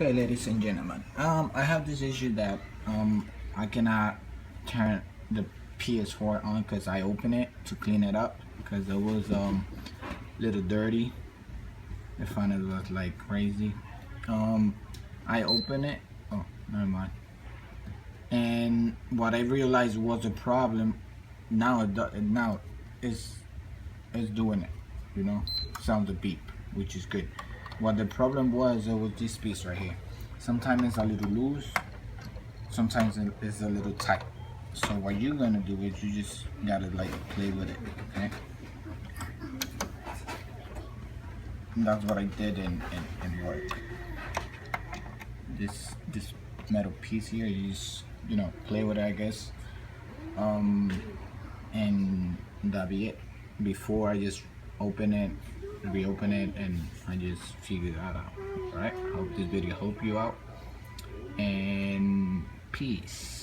Okay, ladies and gentlemen, I have this issue that I cannot turn the PS4 on because I open it to clean it up because it was a little dirty. I found it was like crazy. Um, I open it. Oh, never mind. And what I realized was a problem. Now now it's it's doing it. You know, sounds a beep, which is good. What the problem was, it was this piece right here. Sometimes it's a little loose, sometimes it's a little tight. So what you're gonna do is you just gotta like play with it, okay? And that's what I did in work. This metal piece here, you just play with it, I guess. Um, and that'll be it. Before I just open it, reopen it, and I just figure that out. Alright, I hope this video helped you out, and peace.